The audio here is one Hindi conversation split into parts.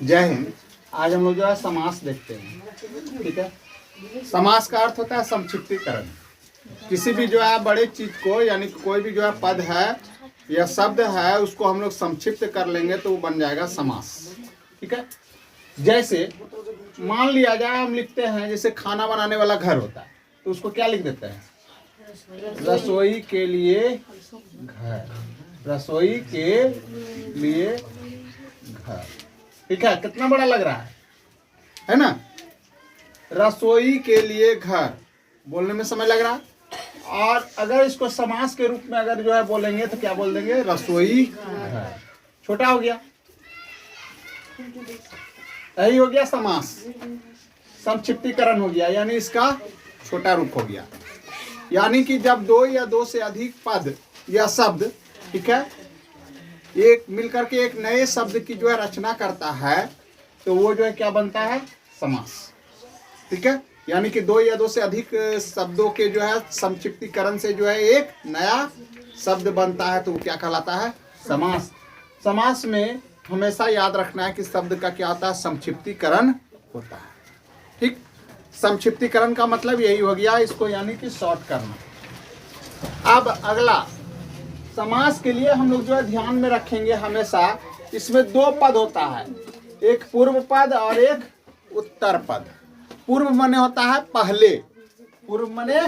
जय हिंद। आज हम लोग जो है समास देखते हैं। ठीक है, समास का अर्थ होता है संक्षिप्तीकरण। किसी भी जो है बड़े चीज को, यानी कोई भी जो है पद है या शब्द है, उसको हम लोग संक्षिप्त कर लेंगे तो वो बन जाएगा समास। ठीक है, जैसे मान लिया जाए हम लिखते हैं, जैसे खाना बनाने वाला घर होता है तो उसको क्या लिख देते हैं? रसोई के लिए घर। रसोई के लिए घर। ठीक है, कितना बड़ा लग रहा है ना? रसोई के लिए घर बोलने में समय लग रहा है। और अगर इसको समास के रूप में अगर जो है बोलेंगे तो क्या बोल देंगे? रसोई घर। छोटा हो गया, यही हो गया समास। संक्षिप्तीकरण हो गया, यानी इसका छोटा रूप हो गया। यानी कि जब दो या दो से अधिक पद या शब्द, ठीक है, एक मिलकर के एक नए शब्द की जो है रचना करता है तो वो जो है क्या बनता है? समास। ठीक है, यानी कि दो या दो से अधिक शब्दों के जो है संक्षिप्तीकरण से जो है एक नया शब्द बनता है तो वो क्या कहलाता है? समास। समास में हमेशा याद रखना है कि शब्द का क्या होता है? संक्षिप्तीकरण होता है। ठीक, संक्षिप्तीकरण का मतलब यही हो गया, इसको यानी कि शॉर्ट करना। अब अगला समास के लिए हम लोग जो है ध्यान में रखेंगे हमेशा, इसमें दो पद होता है, एक पूर्व पद और एक उत्तर पद। पूर्व माने होता है पहले, पूर्व माने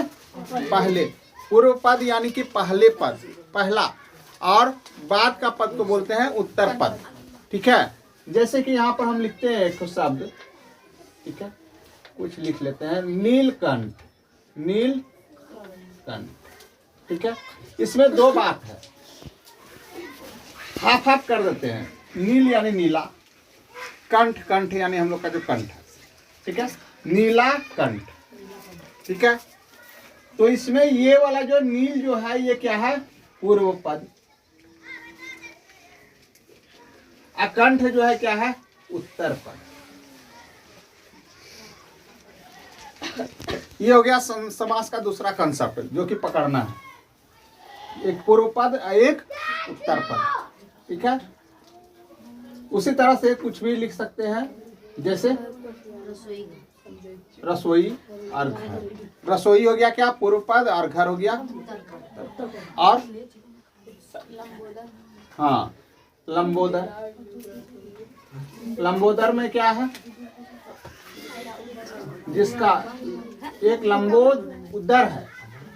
पहले, पूर्व पद यानी कि पहले पद, पहला, और बाद का पद को बोलते हैं उत्तर पद। ठीक है, जैसे कि यहाँ पर हम लिखते हैं एक शब्द, ठीक है, कुछ लिख लेते हैं, नीलकंठ। नीलकंठ, ठीक है, इसमें दो बात है, हाफ हाफ कर देते हैं। नील यानी नीला, कंठ, कंठ यानी हम लोग का जो कंठ है, ठीक है, नीला कंठ। ठीक है, तो इसमें ये वाला जो नील जो है ये क्या है? पूर्व पद। अकंठ जो है क्या है? उत्तर पद। ये हो गया समास का दूसरा कंसेप्ट जो कि पकड़ना है, एक पूर्व पद एक उत्तर पद। ठीक है, उसी तरह से कुछ भी लिख सकते हैं, जैसे रसोई और घर। रसोई हो गया क्या? पूर्व पद, और घर हो गया, और हाँ लंबोदर। लंबोदर में क्या है? जिसका एक लंबोद उदर है,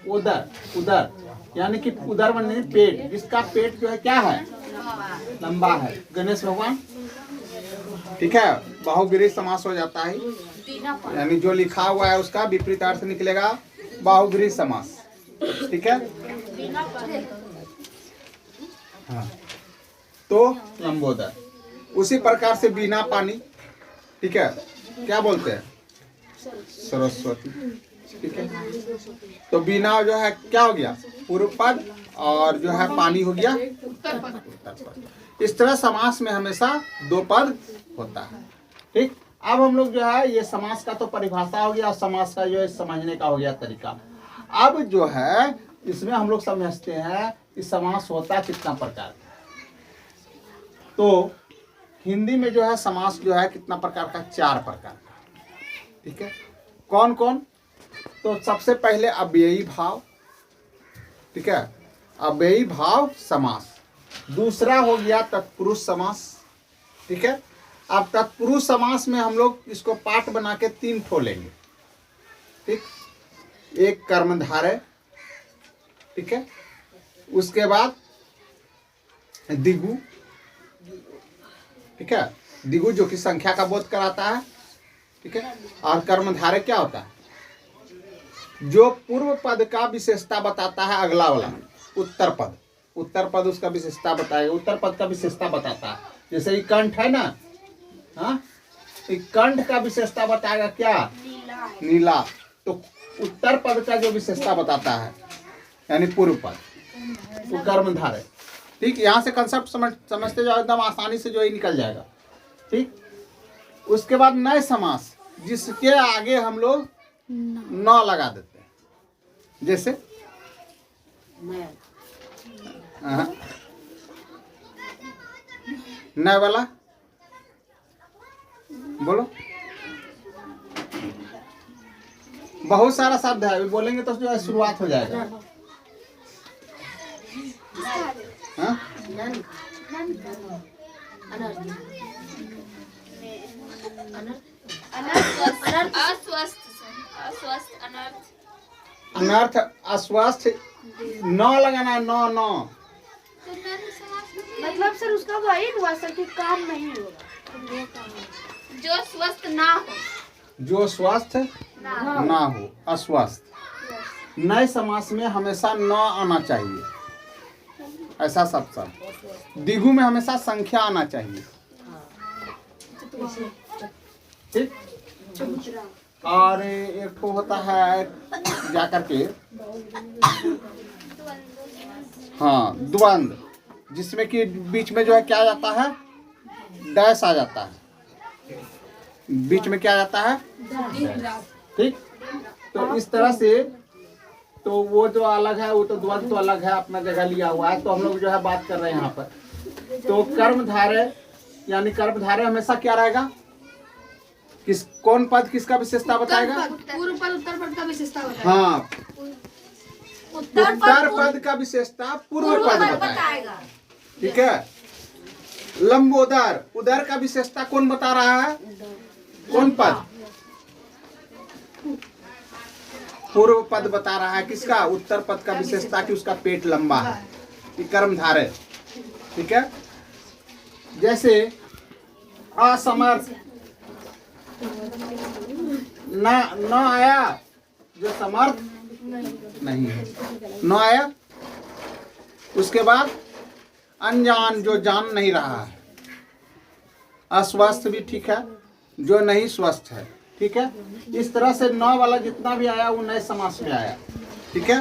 उदर, उदर यानी कि उदर माने पेट, जिसका पेट जो है क्या है? लंबा है। गणेश भगवान। ठीक है, बाहुगिरी समास हो जाता है, यानी जो लिखा हुआ है उसका विपरीत अर्थ निकलेगा बाहुगिरी समास। ठीक है, हाँ, तो लंबोदर। उसी प्रकार से बिना पानी, ठीक है, क्या बोलते हैं? सरस्वती। ठीक है, तो बिना जो है क्या हो गया? पूर्व पद, और जो है पानी हो गया उत्तर पद। इस तरह समास में हमेशा दो पद होता है। ठीक, अब हम लोग जो है ये समास का तो परिभाषा हो गया, समास का जो है समझने का हो गया तरीका। अब जो है इसमें हम लोग समझते हैं कि समास होता कितना प्रकार का। तो हिंदी में जो है समास जो है कितना प्रकार का? 4 प्रकार का। ठीक है, कौन कौन? तो सबसे पहले अव्ययी भाव, ठीक है, अव्ययी भाव समास। दूसरा हो गया तत्पुरुष समास। ठीक है, अब तत्पुरुष समास में हम लोग इसको पाठ बना के 3 ठो लेंगे। ठीक, एक कर्मधारय, ठीक है, उसके बाद दिगु, ठीक है, दिगु जो कि संख्या का बोध कराता है। ठीक है, और कर्मधारय क्या होता है? जो पूर्व पद का विशेषता बताता है, अगला वाला उत्तर पद। उत्तर पद उसका विशेषता बताएगा, उत्तर पद का विशेषता बताता है। जैसे ये कंठ है ना, हाँ, कंठ का विशेषता बताएगा क्या? नीला। तो उत्तर पद का जो विशेषता बताता है यानी पूर्व पद, वो कर्मधारय। ठीक, यहाँ से कंसेप्ट समझते जाओ, एकदम आसानी से जो ही निकल जाएगा। ठीक, उसके बाद नए समास, जिसके आगे हम लोग न लगा देते हैं, जैसे नए वाला बोलो। बहुत सारा शब्द है, अभी बोलेंगे तो जो है शुरुआत हो जाएगा। हाँ? अनर्थ, अस्वस्थ, नौ लगाना है, नौ नौ। मतलब सर उसका वही हुआ सर कि काम नहीं होगा। जो स्वस्थ ना हो, जो स्वस्थ ना हो, अस्वस्थ। नए समास में हमेशा न आना चाहिए, ऐसा सब। दिगु में हमेशा संख्या आना चाहिए। ठीक। और एक तो होता है जाकर के, हाँ, द्वंद, जिसमें कि बीच में जो है क्या आ जाता है, डैश आ जाता है, बीच में क्या आ जाता है, ठीक। तो इस तरह से, तो वो जो अलग है वो तो द्वंद तो अलग है, अपना जगह लिया हुआ है। तो हम लोग जो है बात कर रहे हैं यहाँ पर। तो कर्मधारय यानी कर्मधारय हमेशा क्या रहेगा, किस कौन पद किसका विशेषता बताएगा? पूर्व पद उत्तर पद का विशेषता बताएगा। हाँ, उत्तर पद का विशेषता पूर्व पद बताएगा। ठीक है। लंबोदर, उदर का विशेषता कौन बता रहा है? कौन पद? पूर्व पद बता रहा है। किसका? उत्तर पद का विशेषता कि उसका पेट लंबा है, कि कर्मधारय। ठीक है। जैसे असमर्थ, न आया, जो समर्थ नहीं है, न आया। उसके बाद अनजान, जो जान नहीं रहा है। अस्वस्थ भी ठीक है, जो नहीं स्वस्थ है। ठीक है। इस तरह से नौ वाला जितना भी आया वो नए समास में आया। ठीक है।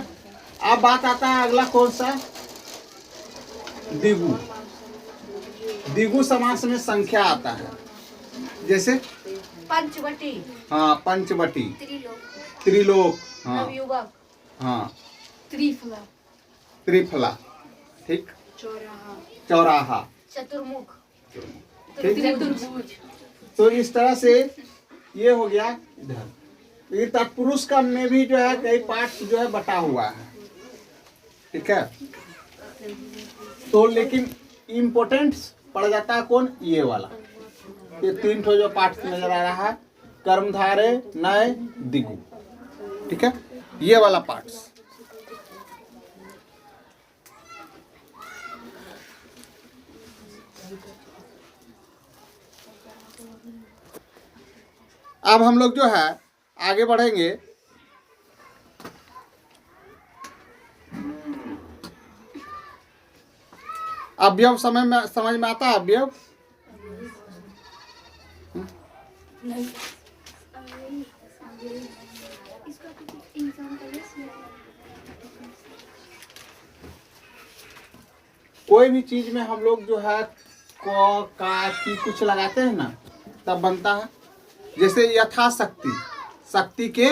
अब बात आता है अगला कौन सा? दिगु। दिगु समास में संख्या आता है, जैसे पंचवटी, हाँ, पंचवटी, त्रिलोक, त्रिलोक, हाँ, नवयुवक, हाँ, त्रिफला, त्रिफला, ठीक, चौराहा, चौराहा, चतुर्मुख, चतुर्भुज। तो इस तरह से ये हो गया इधर। ये तत्पुरुष का में भी जो है कई पार्ट जो है बटा हुआ है। ठीक है। तो लेकिन इम्पोर्टेंट पड़ जाता है कौन? ये वाला। ये तीन ठो जो पार्ट नजर आ रहा है, कर्मधारय, नय, दिगु। ठीक है। ये वाला पार्ट्स। अब हम लोग जो है आगे बढ़ेंगे। अवयव समझ में आता है? अवयव कोई भी चीज में हम लोग जो है क, का, की कुछ लगाते हैं ना, तब बनता है। जैसे यथाशक्ति, शक्ति के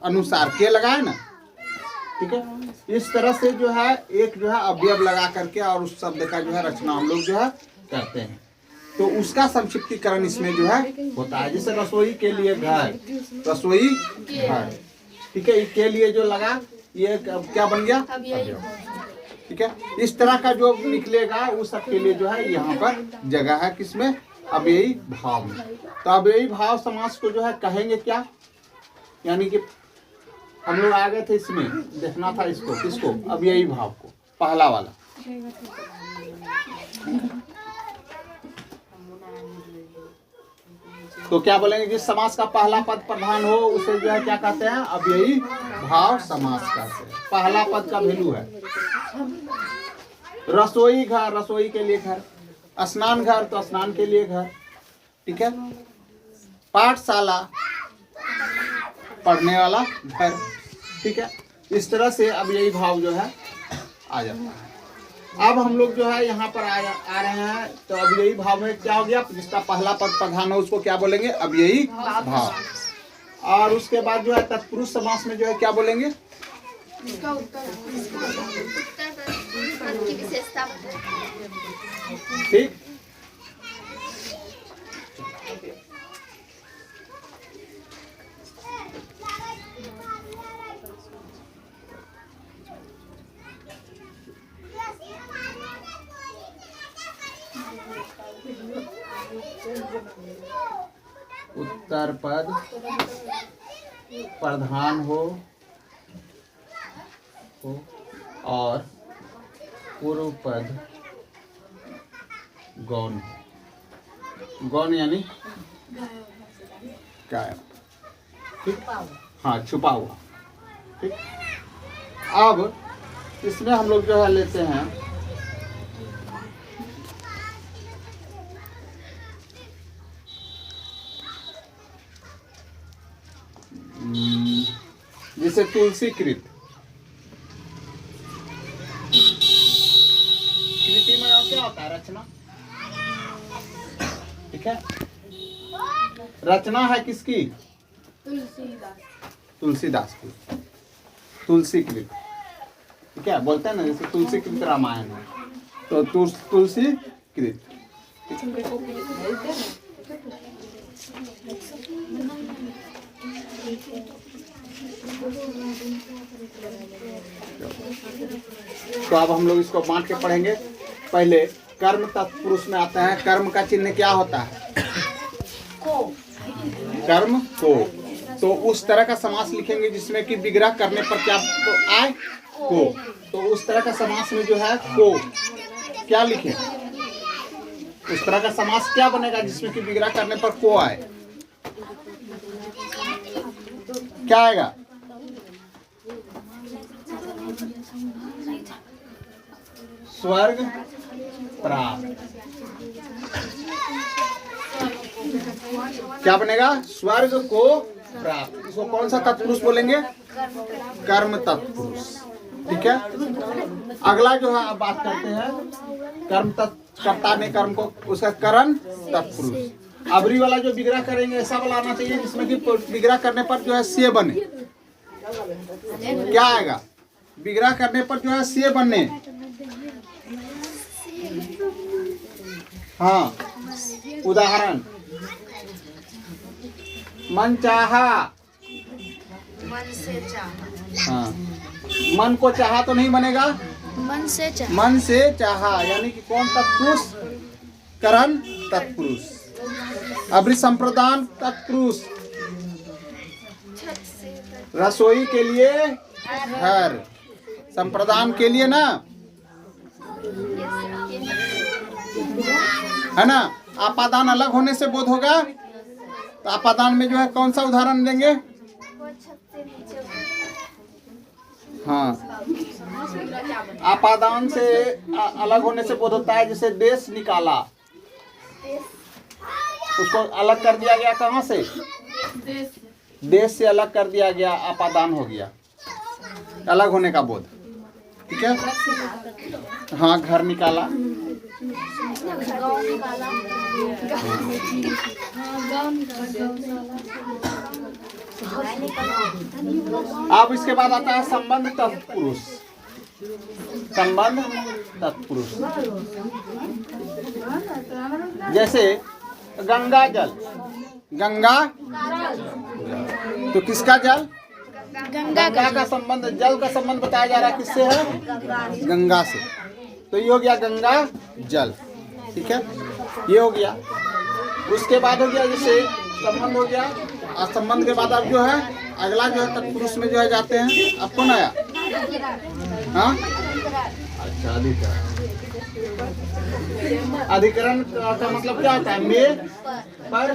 अनुसार के लगाए ना। ठीक है। इस तरह से जो है एक जो है अवयव लगा करके और उस शब्द का जो है रचना हम लोग जो है करते हैं। तो उसका संक्षिप्तीकरण इसमें जो है होता है। जैसे रसोई के लिए घर, रसोई घर। ठीक है। के लिए जो लगा ये क्या बन गया? अवयव। ठीक है। इस तरह का जो निकलेगा उस सब के लिए जो है यहाँ पर जगह है, किसमें? अव्ययी भाव में। तो अव्ययी भाव समास को जो है कहेंगे क्या? यानी कि हम लोग आ गए थे, इसमें देखना था इसको, किसको? अव्ययी भाव को, पहला वाला। तो क्या बोलेंगे? जिस समास का पहला पद प्रधान हो उसे जो है क्या कहते हैं? अव्ययी भाव समास कहते हैं। पहला पद का वैल्यू है। रसोई घर, रसोई के लिए घर। स्नान घर, तो स्नान के लिए घर। ठीक है। पाठशाला, पढ़ने वाला घर। ठीक है। इस तरह से अब यही भाव जो है आ जाता है। अब हम लोग जो है यहाँ पर आ रहे हैं। तो अब यही भाव में क्या हो गया? जिसका पहला पद प्रधान हो उसको क्या बोलेंगे? अब यही भाव। और उसके बाद जो है तत्पुरुष समास में जो है क्या बोलेंगे? पद की विशेषता बताएं। ठीक। उत्तर पद प्रधान हो और पूर्व पद गौण हो। गौण यानी गायब, ठीक, हाँ छुपा हुआ, ठीक। अब इसमें हम लोग जो है लेते हैं जैसे तुलसी कृत। कृति में क्या होता है? रचना, ठीक है। रचना है किसकी? तुलसीदास की, तुलसी कृत, ठीक है। बोलते हैं ना जैसे तुलसी कृत रामायण है, तो तुलसी कृत। तो अब हम लोग इसको बांट के पढ़ेंगे। पहले कर्म तत्पुरुष में आता है। कर्म का चिन्ह क्या होता है? कर्म को। तो उस तरह का समास लिखेंगे जिसमें कि विग्रह करने पर क्या आए? को। तो उस तरह का समास में जो है को क्या लिखे? उस तरह का समास क्या बनेगा जिसमें कि विग्रह करने पर को आए? क्या आएगा? स्वर्ग प्राप्त। क्या बनेगा? स्वर्ग को प्राप्त। इसको कौन सा तत्पुरुष बोलेंगे? कर्म तत्पुरुष, ठीक है। अगला जो है अब बात करते हैं कर्म कर्ता ने कर्म को, उसका करण तत्पुरुष। अबरी वाला जो विग्रह करेंगे ऐसा वाला आना चाहिए जिसमें कि विग्रह करने पर जो है से बने। क्या आएगा? विग्रह करने पर जो है से बने। हाँ, उदाहरण मन चाहा, मन से चाहा। हाँ, मन को चाहा तो नहीं बनेगा, मन से चाह। मन से चाहा यानी कि कौन तत्पुरुष? करण तत्पुरुष। अबरी संप्रदान तत्पुरुष। रसोई के लिए घर, संप्रदान के लिए ना, है ना। आपादान अलग होने से बोध होगा। तो आपादान में जो है कौन सा उदाहरण देंगे? हाँ, आपादान से अलग होने से बोध होता है। जैसे देश निकाला, उसको अलग कर दिया गया। कहाँ से? देश से अलग कर दिया गया, आपादान हो गया, अलग होने का बोध, ठीक है। हाँ, घर निकाला, अब इसके बाद आता है संबंध तत्पुरुष। संबंध तत्पुरुष जैसे गंगा जल, गंगा तो किसका जल? गंगा का संबंध, जल का संबंध बताया जा रहा है किससे है? गंगा से। तो ये हो गया गंगा जल, ठीक है। ये हो गया। उसके बाद हो गया जैसे संबंध हो गया। और संबंध के बाद अब जो है अगला जो है तत्पुरुष में जो है जाते हैं। अब कौन आया? हाँ, अच्छा, अधिकरण। अधिकरण का मतलब क्या होता है? में पर,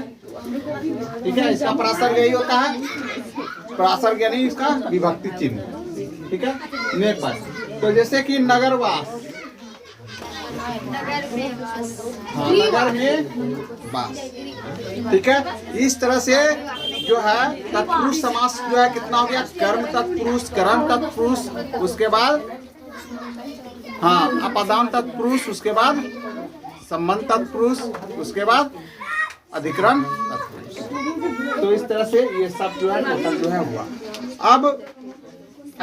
ठीक है। इसका प्रासर्ग यही होता है, प्रासर्ग यानी इसका विभक्ति चिन्ह, ठीक है। में पर। तो जैसे कि नगरवास, हाँ, नगर में वास, ठीक है। इस तरह से जो है तत्पुरुष समास जो है कितना हो गया? कर्म तत्पुरुष, करण तत्पुरुष, उसके बाद हाँ आपादान तत्पुरुष, उसके बाद संबंध तत्पुरुष, उसके बाद अधिकरण तत्पुरुष। तो इस तरह से ये सब जो है टोटल जो है हुआ। अब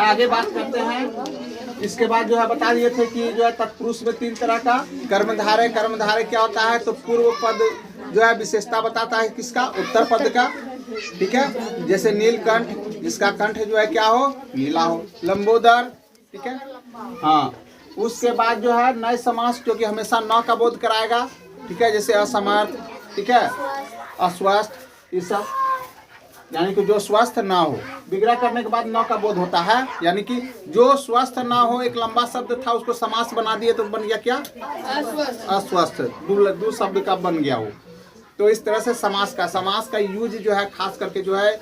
आगे बात करते हैं। इसके बाद जो है बता दिए थे कि जो है तत्पुरुष में 3 तरह का कर्मधारय। कर्मधारय क्या होता है? तो पूर्व पद जो है विशेषता बताता है किसका? उत्तर पद का, ठीक है। जैसे नीलकंठ, जिसका कंठ जो है क्या हो? नीला हो। लंबोदर, ठीक है। हाँ, उसके बाद जो है नए समास जो कि हमेशा न का बोध कराएगा। ठीक है, जैसे असमर्थ, ठीक है, अस्वस्थ, ये सब यानी कि जो स्वस्थ ना हो। विग्रह करने के बाद न का बोध होता है, यानी कि जो स्वस्थ ना हो, एक लंबा शब्द था उसको समास बना दिए तो बन गया क्या? अस्वस्थ। दो शब्द का बन गया वो। तो इस तरह से समास का यूज जो है खास करके जो है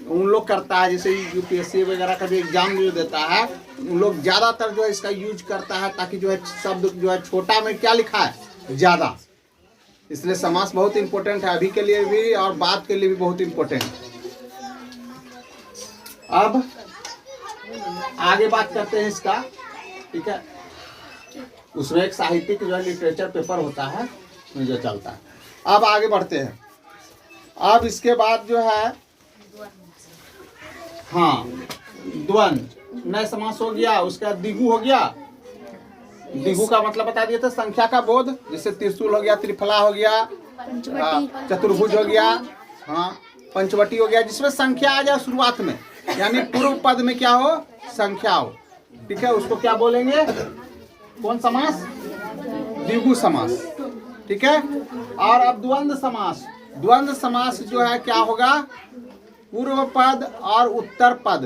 उन लोग करता है, जैसे यूपीएससी वगैरह का भी एग्जाम जो देता है उन लोग ज्यादातर जो है इसका यूज करता है, ताकि जो है शब्द जो है छोटा में क्या लिखा है? ज्यादा। इसलिए समास बहुत इंपॉर्टेंट है, अभी के लिए भी और बाद के लिए भी बहुत इंपॉर्टेंट। अब आगे बात करते हैं इसका, ठीक है। उसमें एक साहित्यिक जो है लिटरेचर पेपर होता है जो चलता है। अब आगे बढ़ते हैं। अब इसके बाद जो है हाँ द्वंद्व नए समास हो गया, उसका दिगु हो गया। दिगु का मतलब बता दिए थे, संख्या का बोध, जैसे त्रिशूल हो गया, त्रिफला हो गया, चतुर्भुज हो गया, हाँ पंचवटी हो गया, जिसमें संख्या आ जाए शुरुआत में, यानी पूर्व पद में क्या हो? संख्या हो, ठीक है, उसको क्या बोलेंगे? कौन समास? द्विगु समास, ठीक है। और अब द्वंद्व समास। द्वंद्व समास जो है क्या होगा? पूर्व पद और उत्तर पद,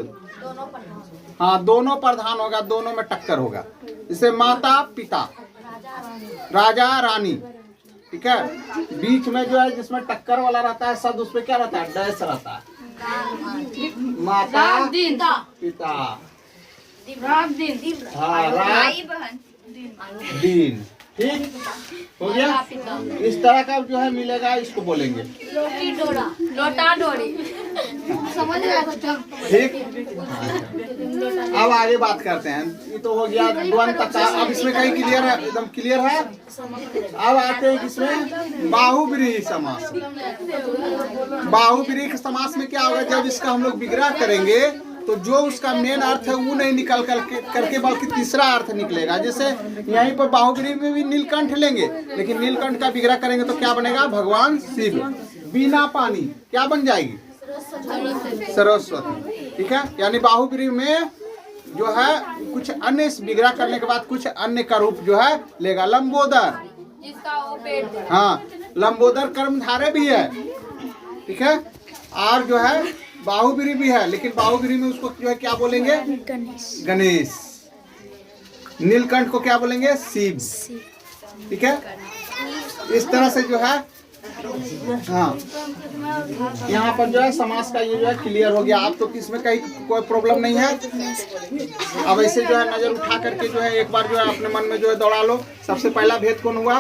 हाँ दोनों प्रधान होगा, दोनों में टक्कर होगा। जैसे माता पिता, राजा रानी, ठीक है। बीच में जो है जिसमें टक्कर वाला रहता है शब्द, उसमें क्या रहता है? डैश रहता है। माता पिता, हाँ रात दिन, ठीक हो गया। इस तरह का जो है मिलेगा, इसको बोलेंगे लोटा डोरी। ठीक। अब आगे बात करते हैं, ये तो हो गया द्वंद्व तक। अब इसमें कहीं क्लियर है? एकदम क्लियर है। अब आते हैं इसमें बाहुव्रीहि समास। बाहुव्रीहि समास में क्या होगा? जब इसका हम लोग विग्रह करेंगे तो जो उसका मेन अर्थ है वो नहीं निकल करके बल्कि तीसरा अर्थ निकलेगा। जैसे यहीं पर बाहुव्रीहि में भी नीलकंठ लेंगे, लेकिन नीलकंठ का विग्रह करेंगे तो क्या बनेगा? भगवान शिव। बिना पानी क्या बन जाएगी? सरस्वती, ठीक है। यानी बाहुव्रीहि में जो है कुछ अन्य विग्रह करने के बाद कुछ अन्य का रूप जो है लेगा। लंबोदर, हाँ लंबोदर कर्मधारय भी है, ठीक है। और जो है बाहुव्रीहि भी है, लेकिन बाहुव्रीहि में उसको जो है क्या बोलेंगे? गणेश। नीलकंठ को क्या बोलेंगे? शिव, ठीक है। इस तरह से जो है हाँ यहाँ पर जो है समास का ये जो है क्लियर हो गया। आप तो इसमें कहीं कोई प्रॉब्लम नहीं है। अब ऐसे जो है नजर उठा करके जो है एक बार जो है अपने मन में जो है दौड़ा लो। सबसे पहला भेद कौन हुआ?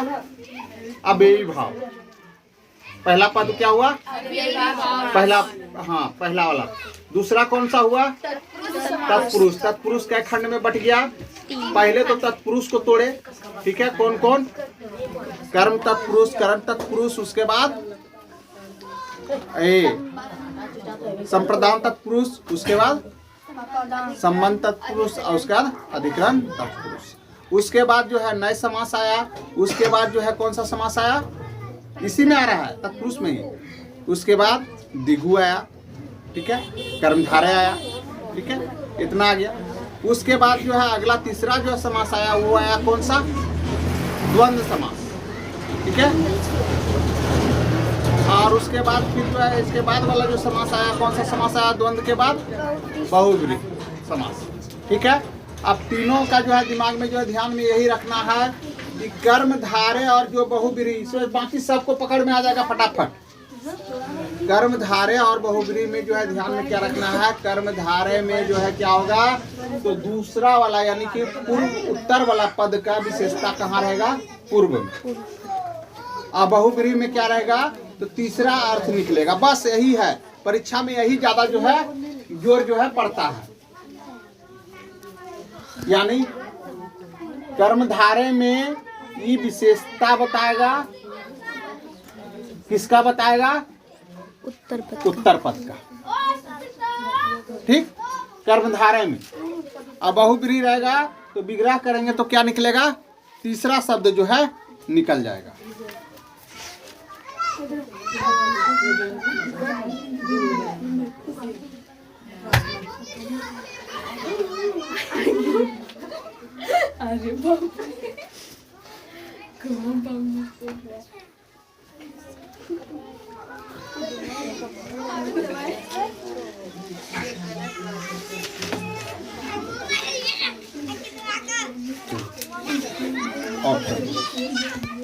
अव्ययी भाव। पहला पद क्या हुआ? पहला, हाँ पहला वाला। दूसरा कौन सा हुआ? तत्पुरुष। तत्पुरुष के खंड में बट गया। पहले तो तत्पुरुष को तोड़े, ठीक है। कौन कौन? कर्म तत्पुरुष, करण तत्पुरुष, उसके बाद संप्रदान तत्पुरुष, उसके बाद संबंध तत्पुरुष, और उसके बाद अधिकरण तत्पुरुष। उसके बाद जो है नए समास आया। उसके बाद जो है कौन सा समास आया? इसी में आ रहा है, तत्पुरुष में ही। उसके बाद दिगु आया, ठीक है। कर्मधारय आया, ठीक है। इतना आ गया। उसके बाद जो है अगला तीसरा जो समास आया वो आया कौन सा? द्वंद्व समास, ठीक है। और उसके बाद फिर जो है इसके बाद वाला जो समास आया, कौन सा समास आया द्वंद्व के बाद? बहुव्रीहि समास, ठीक है। अब तीनों का जो है दिमाग में जो है ध्यान में यही रखना है कि कर्मधारय और जो बहुव्रीहि, इसमें बाकी सबको पकड़ में आ जाएगा फटाफट। कर्मधारय और बहुव्रीहि में जो है ध्यान में क्या रखना है? कर्मधारय में जो है क्या होगा? तो दूसरा वाला यानी कि पूर्व उत्तर वाला पद का विशेषता कहाँ रहेगा? पूर्व में। और बहुव्रीहि में क्या रहेगा? तो तीसरा अर्थ निकलेगा। बस यही है, परीक्षा में यही ज्यादा जो है जोर जो है पड़ता है। यानी कर्मधारय में ये विशेषता बताएगा। किसका बताएगा? उत्तर पद का, ठीक। कर्मधारय में। अब बहुव्रीहि रहेगा तो विग्रह करेंगे तो क्या निकलेगा? तीसरा शब्द जो है निकल जाएगा। अरे बाप रे। ऑफ कर दो।